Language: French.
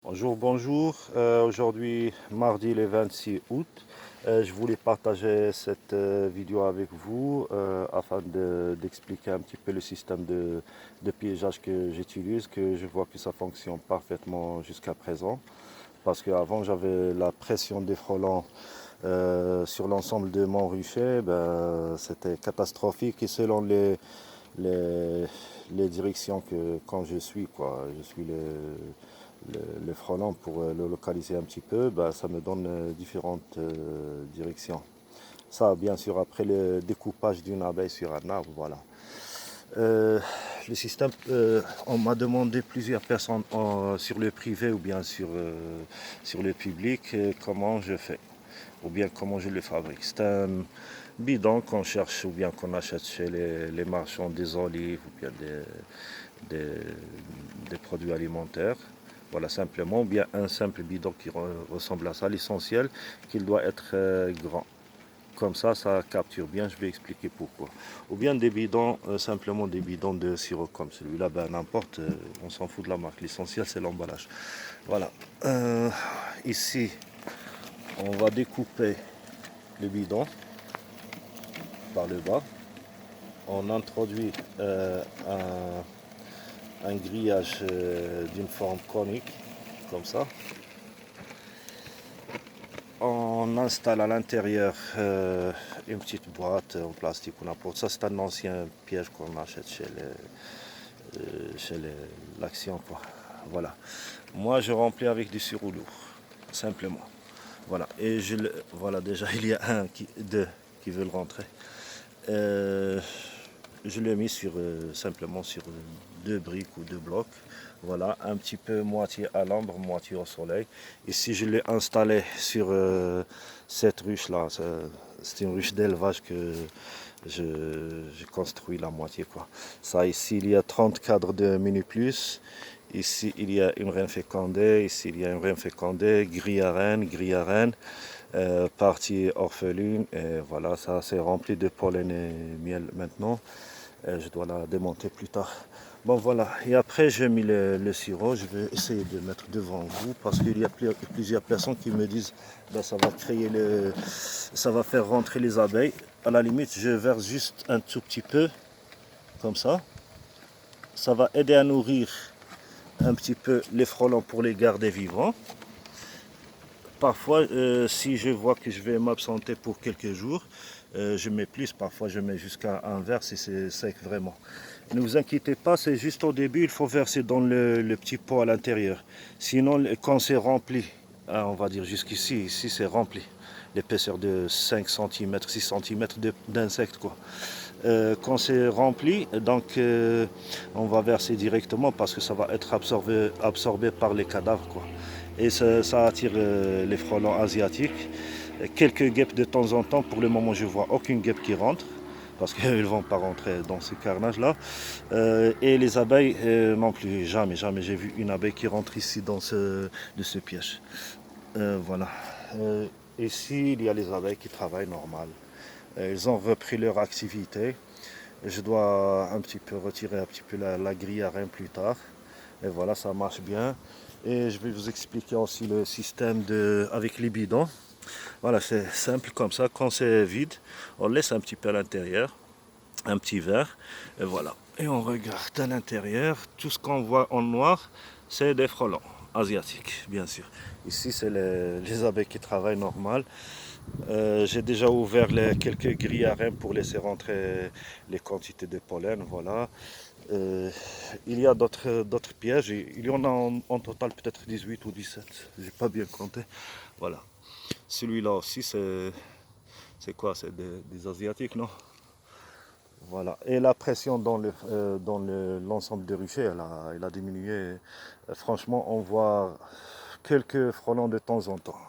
Bonjour, bonjour. Aujourd'hui, mardi le 26 août, je voulais partager cette vidéo avec vous afin d'expliquer un petit peu le système de piégeage que j'utilise, que je vois que ça fonctionne parfaitement jusqu'à présent. Parce qu'avant, j'avais la pression des frelons sur l'ensemble de mon rucher, ben, c'était catastrophique et selon les, les directions que quand je suis, quoi, je suis le frelon pour le localiser un petit peu, bah, ça me donne différentes directions. Ça, bien sûr, après le découpage d'une abeille sur un arbre, voilà. Euh, le système, on m'a demandé plusieurs personnes sur le privé ou bien sur le public comment je fais ou bien comment je le fabrique. C'est un bidon qu'on cherche ou bien qu'on achète chez les marchands des olives ou bien des produits alimentaires. Voilà, simplement, ou bien un simple bidon qui ressemble à ça. L'essentiel, qu'il doit être grand. Comme ça capture bien, je vais expliquer pourquoi. Ou bien des bidons, simplement des bidons de sirop comme celui-là, ben n'importe, on s'en fout de la marque. L'essentiel, c'est l'emballage. Voilà. Ici, on va découper le bidon par le bas. On introduit un grillage d'une forme conique, comme ça. On installe à l'intérieur une petite boîte en plastique ou n'importe. Ça, c'est un ancien piège qu'on achète chez l'Action, quoi. Voilà. Moi, je remplis avec du sirop lourd, simplement. Voilà. Et voilà, déjà, il y a deux qui veulent rentrer. Je l'ai mis simplement sur deux briques ou deux blocs. Voilà, un petit peu moitié à l'ombre, moitié au soleil. Ici, je l'ai installé sur cette ruche-là. C'est une ruche d'élevage que j'ai construit la moitié, quoi. Ça, ici, il y a 30 cadres de mini plus. Ici, il y a une reine fécondée. Ici, il y a une reine fécondée, grille à reine. Partie orpheline, et voilà, ça c'est rempli de pollen et miel maintenant. Je dois la démonter plus tard. Bon voilà, et après j'ai mis le sirop, je vais essayer de mettre devant vous parce qu'il y a plusieurs personnes qui me disent ben, ça va faire rentrer les abeilles. À la limite, je verse juste un tout petit peu, comme ça. Ça va aider à nourrir un petit peu les frelons pour les garder vivants. Parfois, si je vois que je vais m'absenter pour quelques jours, je mets plus. Parfois, je mets jusqu'à un verre si c'est sec vraiment. Ne vous inquiétez pas, c'est juste au début, il faut verser dans le petit pot à l'intérieur. Sinon, quand c'est rempli, hein, on va dire jusqu'ici, ici c'est rempli. L'épaisseur de 5 cm, 6 cm d'insectes, quoi. Quand c'est rempli, donc on va verser directement parce que ça va être absorbé par les cadavres, quoi. Et ça attire les frelons asiatiques. Quelques guêpes de temps en temps. Pour le moment, je vois aucune guêpe qui rentre parce qu'ils ne vont pas rentrer dans ce carnage-là. Et les abeilles non plus, jamais j'ai vu une abeille qui rentre ici de ce piège. Voilà. Ici, il y a les abeilles qui travaillent normal. Ils ont repris leur activité. Je dois un petit peu retirer un petit peu la grille à rein plus tard. Et voilà, ça marche bien. Et je vais vous expliquer aussi le système avec les bidons. Voilà, c'est simple comme ça. Quand c'est vide, on laisse un petit peu à l'intérieur, un petit verre. Et voilà. Et on regarde à l'intérieur. Tout ce qu'on voit en noir, c'est des frelons asiatiques, bien sûr. Ici, c'est les abeilles qui travaillent normal. J'ai déjà ouvert quelques grilles à rein pour laisser rentrer les quantités de pollen. Voilà. Il y a d'autres pièges. Il y en a en total peut-être 18 ou 17. J'ai pas bien compté. Voilà. Celui-là aussi, c'est quoi? C'est des Asiatiques, non? Voilà. Et la pression dans l'ensemble des ruchers, elle a diminué. Franchement, on voit quelques frelons de temps en temps.